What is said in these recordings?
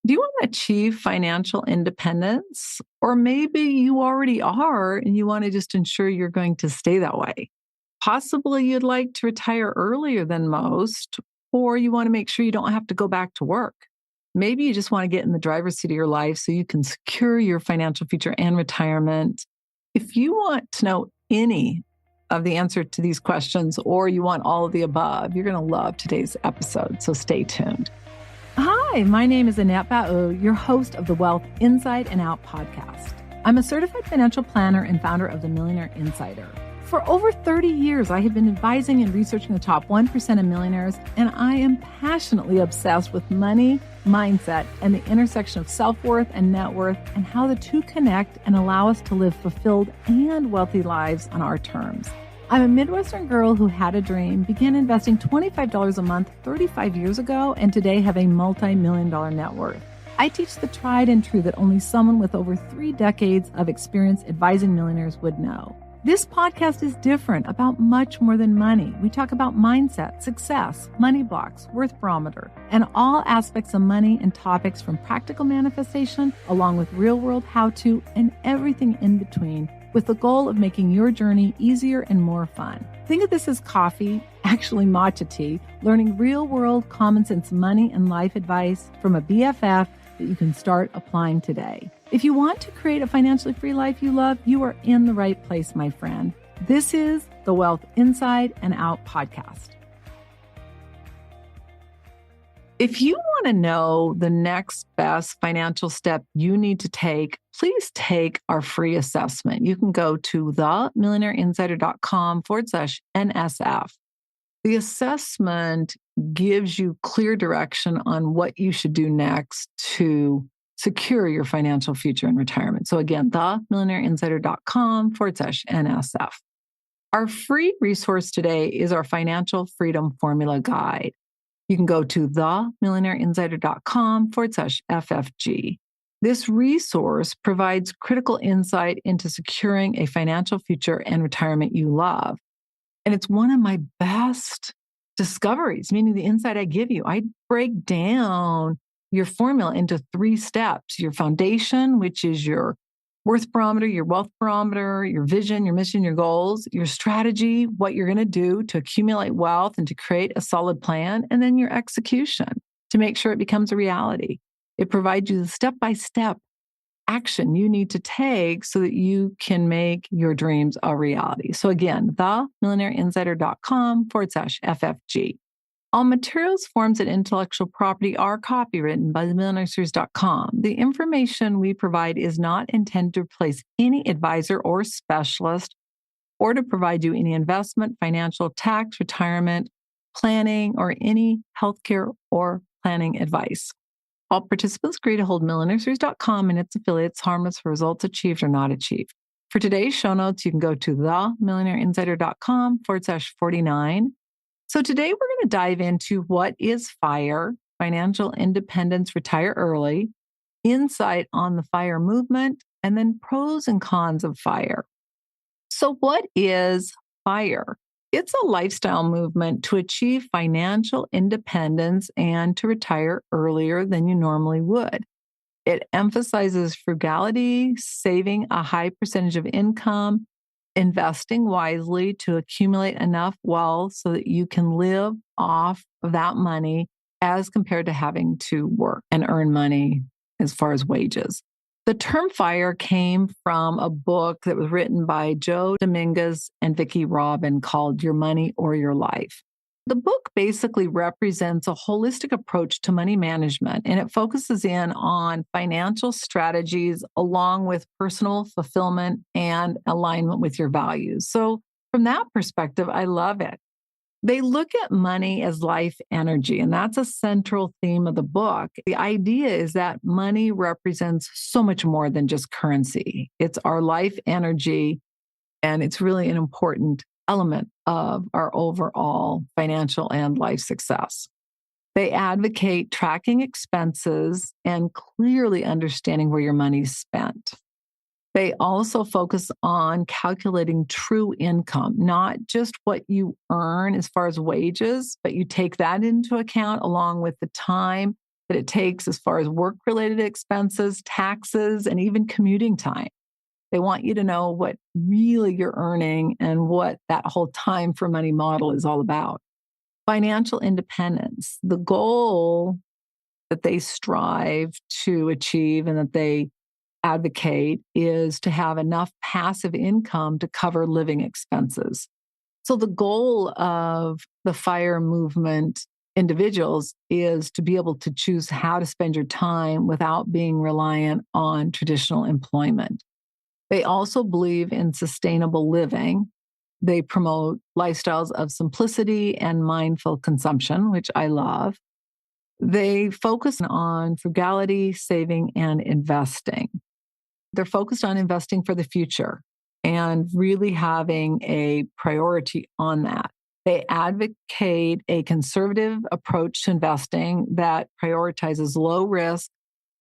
Do you want to achieve financial independence? Or maybe you already are and you want to just ensure you're going to stay that way. Possibly you'd like to retire earlier than most, or you want to make sure you don't have to go back to work. Maybe you just want to get in the driver's seat of your life so you can secure your financial future and retirement. If you want to know any of the answer to these questions, or you want all of the above, you're going to love today's episode. So stay tuned. Hi, my name is Annette Ba'u, your host of the Wealth Inside and Out podcast. I'm a certified financial planner and founder of the Millionaire Insider. For over 30 years, I have been advising and researching the top 1% of millionaires, and I am passionately obsessed with money, mindset, and the intersection of self-worth and net worth, and how the two connect and allow us to live fulfilled and wealthy lives on our terms. I'm a Midwestern girl who had a dream, began investing $25 a month 35 years ago, and today have a multi-million-dollar net worth. I teach the tried and true that only someone with over 3 decades of experience advising millionaires would know. This podcast is different, about much more than money. We talk about mindset, success, money blocks, worth barometer, and all aspects of money and topics from practical manifestation, along with real-world how-to and everything in between, with the goal of making your journey easier and more fun. Think of this as coffee, actually matcha tea, learning real-world common sense money and life advice from a BFF that you can start applying today. If you want to create a financially free life you love, you are in the right place, my friend. This is the Wealth Inside and Out podcast. If you want to know the next best financial step you need to take, please take our free assessment. You can go to themillionaireinsider.com/NSF. The assessment gives you clear direction on what you should do next to secure your financial future and retirement. So again, themillionaireinsider.com/NSF. Our free resource today is our Financial Freedom Formula Guide. You can go to themillionaireinsider.com/FFG. This resource provides critical insight into securing a financial future and retirement you love. And it's one of my best discoveries, meaning the insight I give you. I break down your formula into 3 steps: your foundation, which is your worth barometer, your wealth barometer, your vision, your mission, your goals, your strategy, what you're going to do to accumulate wealth and to create a solid plan, and then your execution to make sure it becomes a reality. It provides you the step-by-step action you need to take so that you can make your dreams a reality. So again, themillionaireinsider.com/FFG. All materials, forms, and intellectual property are copywritten by themillionaireseries.com. The information we provide is not intended to replace any advisor or specialist or to provide you any investment, financial, tax, retirement, planning, or any healthcare or planning advice. All participants agree to hold millionaireseries.com and its affiliates harmless for results achieved or not achieved. For today's show notes, you can go to themillionaireinsider.com/49. So today we're going to dive into what is FIRE, Financial Independence, Retire Early, insight on the FIRE movement, and then pros and cons of FIRE. So what is FIRE? It's a lifestyle movement to achieve financial independence and to retire earlier than you normally would. It emphasizes frugality, saving a high percentage of income, investing wisely to accumulate enough wealth so that you can live off of that money as compared to having to work and earn money as far as wages. The term FIRE came from a book that was written by Dominguez and Vicki called Your Money or Your Life. The book basically represents a holistic approach to money management, and it focuses in on financial strategies along with personal fulfillment and alignment with your values. So from that perspective, I love it. They look at money as life energy, and that's a central theme of the book. The idea is that money represents so much more than just currency. It's our life energy, and it's really an important element of our overall financial and life success. They advocate tracking expenses and clearly understanding where your money is spent. They also focus on calculating true income, not just what you earn as far as wages, but you take that into account along with the time that it takes as far as work-related expenses, taxes, and even commuting time. They want you to know what really you're earning and what that whole time for money model is all about. Financial independence, the goal that they strive to achieve and that they advocate is to have enough passive income to cover living expenses. So the goal of the FIRE movement individuals is to be able to choose how to spend your time without being reliant on traditional employment. They also believe in sustainable living. They promote lifestyles of simplicity and mindful consumption, which I love. They focus on frugality, saving, and investing. They're focused on investing for the future and really having a priority on that. They advocate a conservative approach to investing that prioritizes low risk,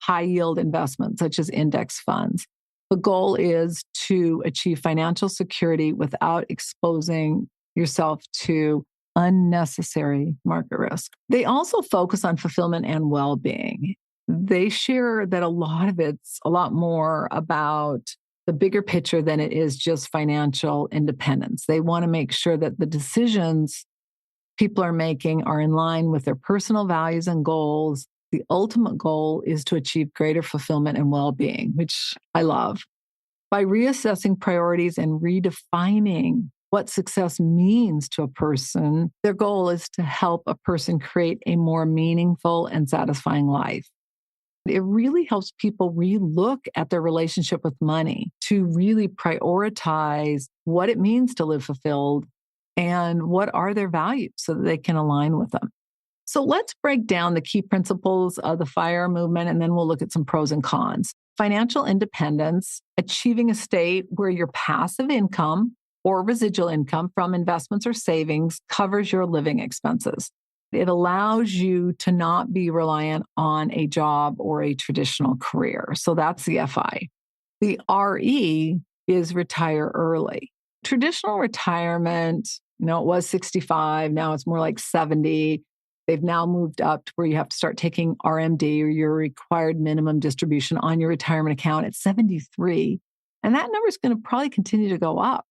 high yield investments, such as index funds. The goal is to achieve financial security without exposing yourself to unnecessary market risk. They also focus on fulfillment and well being. They share that a lot of it's a lot more about the bigger picture than it is just financial independence. They want to make sure that the decisions people are making are in line with their personal values and goals. The ultimate goal is to achieve greater fulfillment and well-being, which I love. By reassessing priorities and redefining what success means to a person, their goal is to help a person create a more meaningful and satisfying life. It really helps people relook at their relationship with money to really prioritize what it means to live fulfilled and what are their values so that they can align with them. So let's break down the key principles of the FIRE movement, and then we'll look at some pros and cons. Financial independence, achieving a state where your passive income or residual income from investments or savings covers your living expenses. It allows you to not be reliant on a job or a traditional career. So that's the FI. The RE is retire early. Traditional retirement, it was 65, now it's more like 70. They've now moved up to where you have to start taking RMD or your required minimum distribution on your retirement account at 73. And that number is going to probably continue to go up.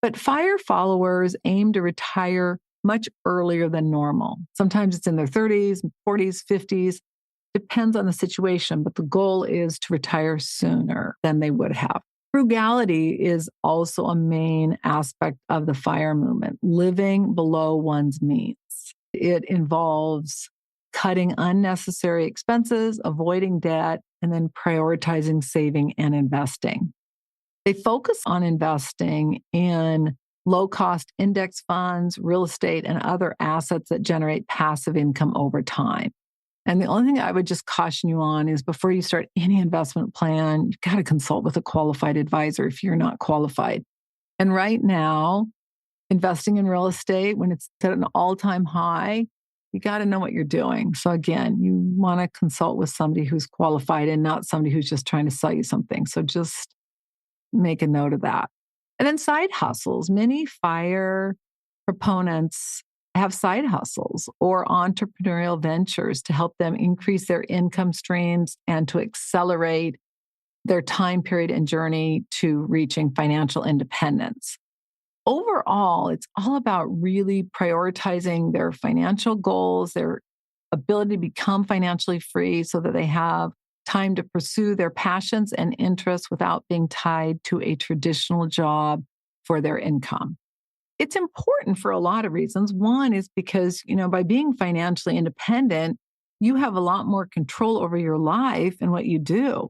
But FIRE followers aim to retire much earlier than normal. Sometimes it's in their 30s, 40s, 50s, depends on the situation, but the goal is to retire sooner than they would have. Frugality is also a main aspect of the FIRE movement, living below one's means. It involves cutting unnecessary expenses, avoiding debt, and then prioritizing saving and investing. They focus on investing in low-cost index funds, real estate, and other assets that generate passive income over time. And the only thing I would just caution you on is before you start any investment plan, you've got to consult with a qualified advisor if you're not qualified. And right now, investing in real estate, when it's at an all-time high, you got to know what you're doing. So again, you want to consult with somebody who's qualified and not somebody who's just trying to sell you something. So just make a note of that. And then side hustles. Many FIRE proponents have side hustles or entrepreneurial ventures to help them increase their income streams and to accelerate their time period and journey to reaching financial independence. Overall, it's all about really prioritizing their financial goals, their ability to become financially free so that they have time to pursue their passions and interests without being tied to a traditional job for their income. It's important for a lot of reasons. One is because, by being financially independent, you have a lot more control over your life and what you do.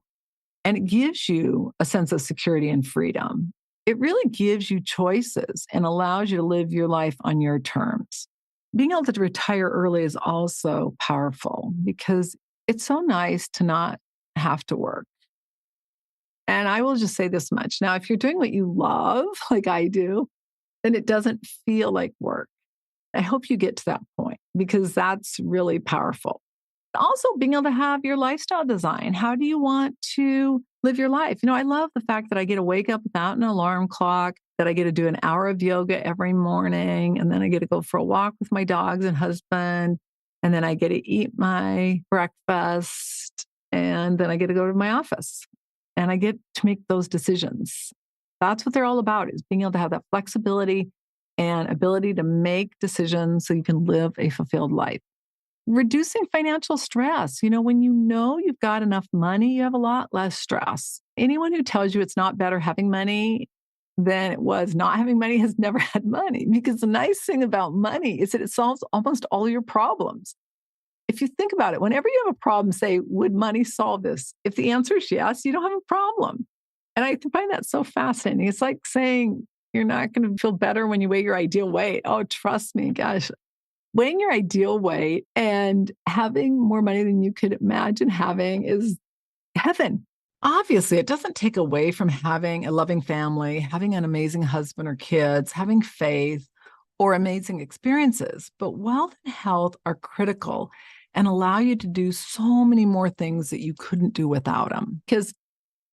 And it gives you a sense of security and freedom. It really gives you choices and allows you to live your life on your terms. Being able to retire early is also powerful because it's so nice to not have to work. And I will just say this much. Now, if you're doing what you love, like I do, then it doesn't feel like work. I hope you get to that point because that's really powerful. Also, being able to have your lifestyle design. How do you want to live your life? I love the fact that I get to wake up without an alarm clock, that I get to do an hour of yoga every morning, and then I get to go for a walk with my dogs and husband. And then I get to eat my breakfast, and then I get to go to my office and I get to make those decisions. That's what they're all about, is being able to have that flexibility and ability to make decisions so you can live a fulfilled life. Reducing financial stress. When you know you've got enough money, you have a lot less stress. Anyone who tells you it's not better having money than it was not having money has never had money, because the nice thing about money is that it solves almost all your problems. If you think about it, whenever you have a problem, say, would money solve this? If the answer is yes, you don't have a problem. And I find that so fascinating. It's like saying you're not going to feel better when you weigh your ideal weight. Oh, trust me, gosh. Weighing your ideal weight and having more money than you could imagine having is heaven. Obviously, it doesn't take away from having a loving family, having an amazing husband or kids, having faith, or amazing experiences. But wealth and health are critical and allow you to do so many more things that you couldn't do without them. Because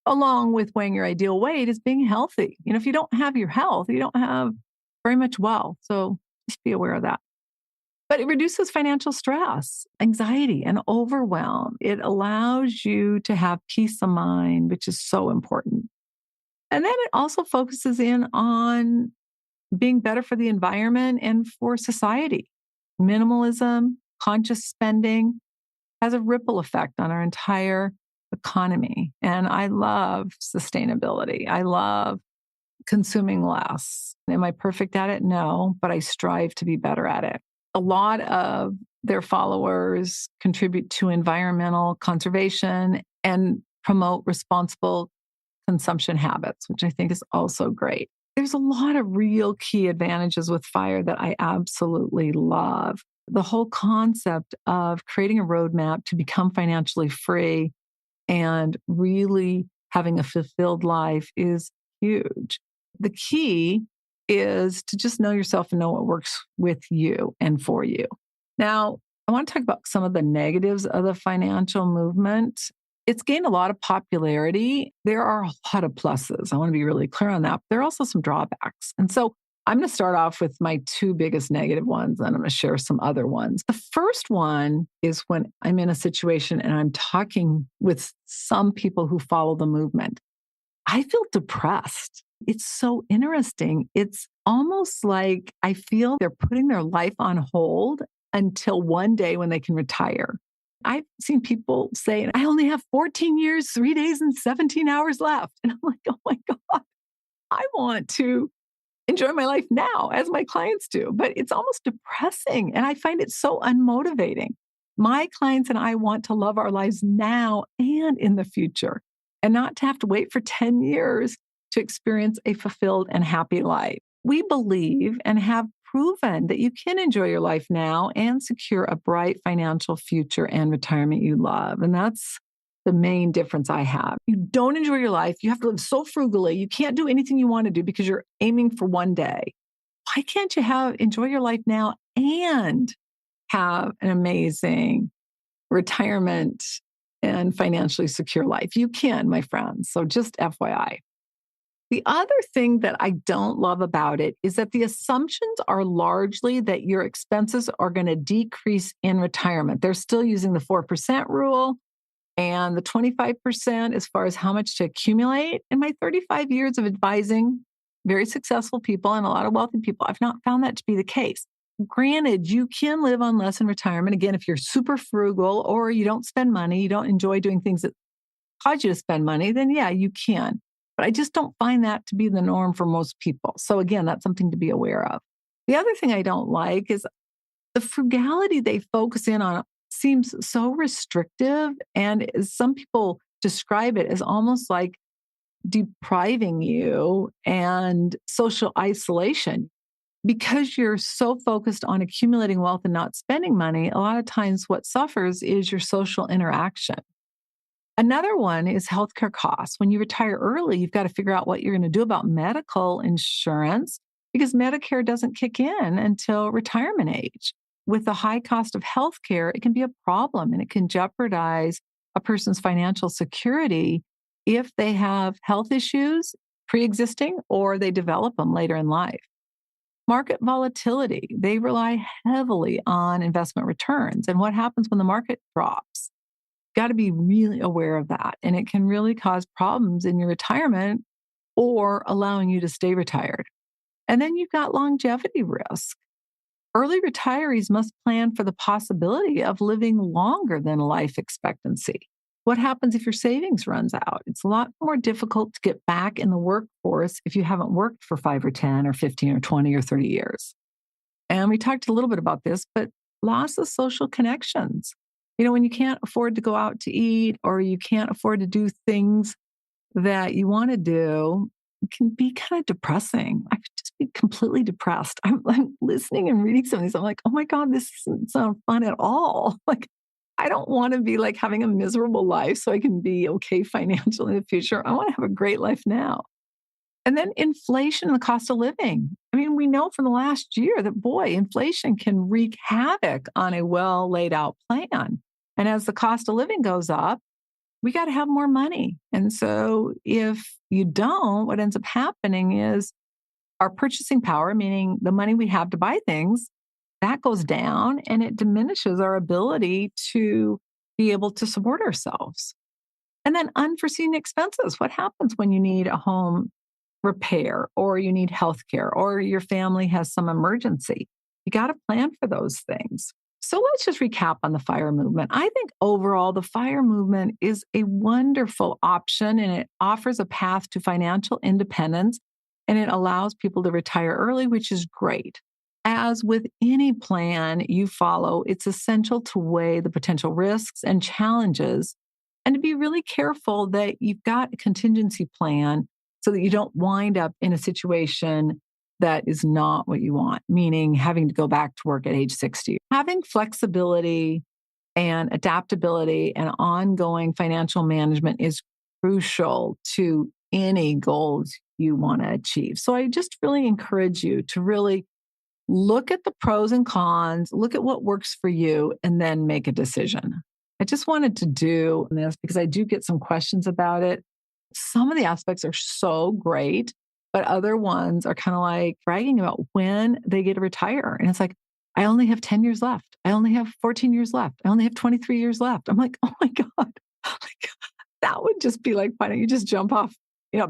along with weighing your ideal weight is being healthy. If you don't have your health, you don't have very much wealth. So just be aware of that. But it reduces financial stress, anxiety, and overwhelm. It allows you to have peace of mind, which is so important. And then it also focuses in on being better for the environment and for society. Minimalism, conscious spending has a ripple effect on our entire economy. And I love sustainability. I love consuming less. Am I perfect at it? No, but I strive to be better at it. A lot of their followers contribute to environmental conservation and promote responsible consumption habits, which I think is also great. There's a lot of real key advantages with FIRE that I absolutely love. The whole concept of creating a roadmap to become financially free and really having a fulfilled life is huge. The key is to just know yourself and know what works with you and for you. Now, I want to talk about some of the negatives of the financial movement. It's gained a lot of popularity. There are a lot of pluses. I want to be really clear on that. But there are also some drawbacks. And so I'm going to start off with my two biggest negative ones, and I'm going to share some other ones. The first one is when I'm in a situation and I'm talking with some people who follow the movement. I feel depressed. It's so interesting. It's almost like I feel they're putting their life on hold until one day when they can retire. I've seen people say, I only have 14 years, 3 days, and 17 hours left. And I'm like, oh my God, I want to enjoy my life now, as my clients do. But it's almost depressing. And I find it so unmotivating. My clients and I want to love our lives now and in the future, and not to have to wait for 10 years to experience a fulfilled and happy life. We believe and have proven that you can enjoy your life now and secure a bright financial future and retirement you love. And that's the main difference I have. You don't enjoy your life. You have to live so frugally. You can't do anything you want to do because you're aiming for one day. Why can't you enjoy your life now and have an amazing retirement and financially secure life? You can, my friends. So just FYI. The other thing that I don't love about it is that the assumptions are largely that your expenses are going to decrease in retirement. They're still using the 4% rule and the 25% as far as how much to accumulate. In my 35 years of advising very successful people and a lot of wealthy people, I've not found that to be the case. Granted, you can live on less in retirement. Again, if you're super frugal or you don't spend money, you don't enjoy doing things that cause you to spend money, then yeah, you can. But I just don't find that to be the norm for most people. So again, that's something to be aware of. The other thing I don't like is the frugality they focus in on seems so restrictive. And some people describe it as almost like depriving you and social isolation. Because you're so focused on accumulating wealth and not spending money, a lot of times what suffers is your social interaction. Another one is healthcare costs. When you retire early, you've got to figure out what you're going to do about medical insurance because Medicare doesn't kick in until retirement age. With the high cost of healthcare, it can be a problem and it can jeopardize a person's financial security if they have health issues pre-existing or they develop them later in life. Market volatility. They rely heavily on investment returns. And what happens when the market drops? Got to be really aware of that. And it can really cause problems in your retirement or allowing you to stay retired. And then you've got longevity risk. Early retirees must plan for the possibility of living longer than life expectancy. What happens if your savings runs out? It's a lot more difficult to get back in the workforce if you haven't worked for 5 or 10 or 15 or 20 or 30 years. And we talked a little bit about this, but loss of social connections. When you can't afford to go out to eat or you can't afford to do things that you want to do, it can be kind of depressing. I could just be completely depressed. I'm listening and reading some of these. I'm like, oh my God, this doesn't sound fun at all. I don't want to be having a miserable life so I can be okay financially in the future. I want to have a great life now. And then inflation and the cost of living. We know from the last year that, boy, inflation can wreak havoc on a well laid out plan. And as the cost of living goes up, we got to have more money. And so if you don't, what ends up happening is our purchasing power, meaning the money we have to buy things, that goes down and it diminishes our ability to be able to support ourselves. And then unforeseen expenses. What happens when you need a home repair or you need healthcare or your family has some emergency? You got to plan for those things. So let's just recap on the FIRE movement. I think overall, the FIRE movement is a wonderful option and it offers a path to financial independence and it allows people to retire early, which is great. As with any plan you follow, it's essential to weigh the potential risks and challenges and to be really careful that you've got a contingency plan so that you don't wind up in a situation that is not what you want, meaning having to go back to work at age 60. Having flexibility and adaptability and ongoing financial management is crucial to any goals you want to achieve. So I just really encourage you to really look at the pros and cons, look at what works for you, and then make a decision. I just wanted to do this because I do get some questions about it. Some of the aspects are so great, but other ones are kind of bragging about when they get to retire. And it's I only have 10 years left. I only have 14 years left. I only have 23 years left. I'm like, oh my God, that would just be why don't you just jump off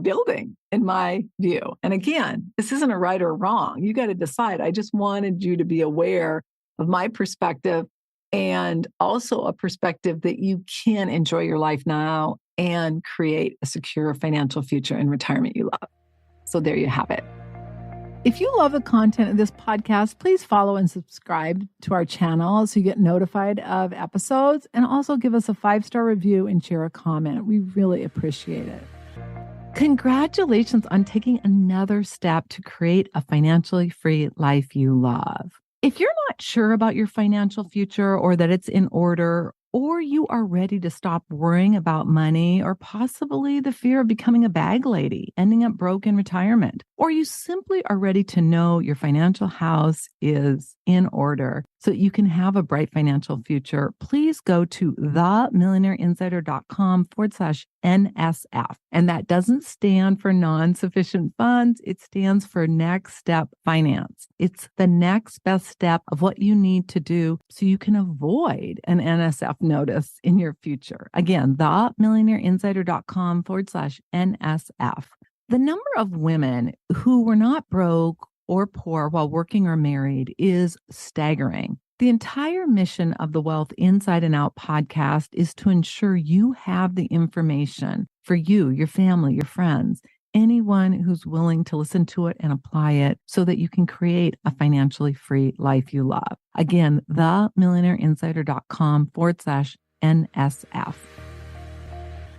building, in my view. And again, this isn't a right or wrong. You got to decide. I just wanted you to be aware of my perspective and also a perspective that you can enjoy your life now and create a secure financial future in retirement you love. So there you have it. If you love the content of this podcast, please follow and subscribe to our channel so you get notified of episodes, and also give us a 5-star review and share a comment. We really appreciate it. Congratulations on taking another step to create a financially free life you love. If you're not sure about your financial future or that it's in order, or you are ready to stop worrying about money or possibly the fear of becoming a bag lady, ending up broke in retirement, or you simply are ready to know your financial house is in order so that you can have a bright financial future, please go to themillionaireinsider.com/NSF. And that doesn't stand for non-sufficient funds. It stands for Next Step Finance. It's the next best step of what you need to do so you can avoid an NSF notice in your future. Again, themillionaireinsider.com/NSF. The number of women who were not broke or poor while working or married is staggering. The entire mission of the Wealth Inside and Out podcast is to ensure you have the information for you, your family, your friends, anyone who's willing to listen to it and apply it so that you can create a financially free life you love. Again, themillionaireinsider.com/NSF.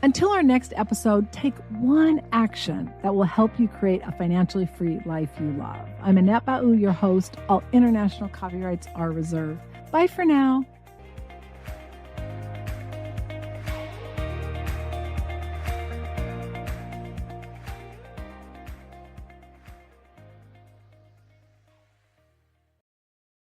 Until our next episode, take one action that will help you create a financially free life you love. I'm Annette Ba'u, your host. All international copyrights are reserved. Bye for now.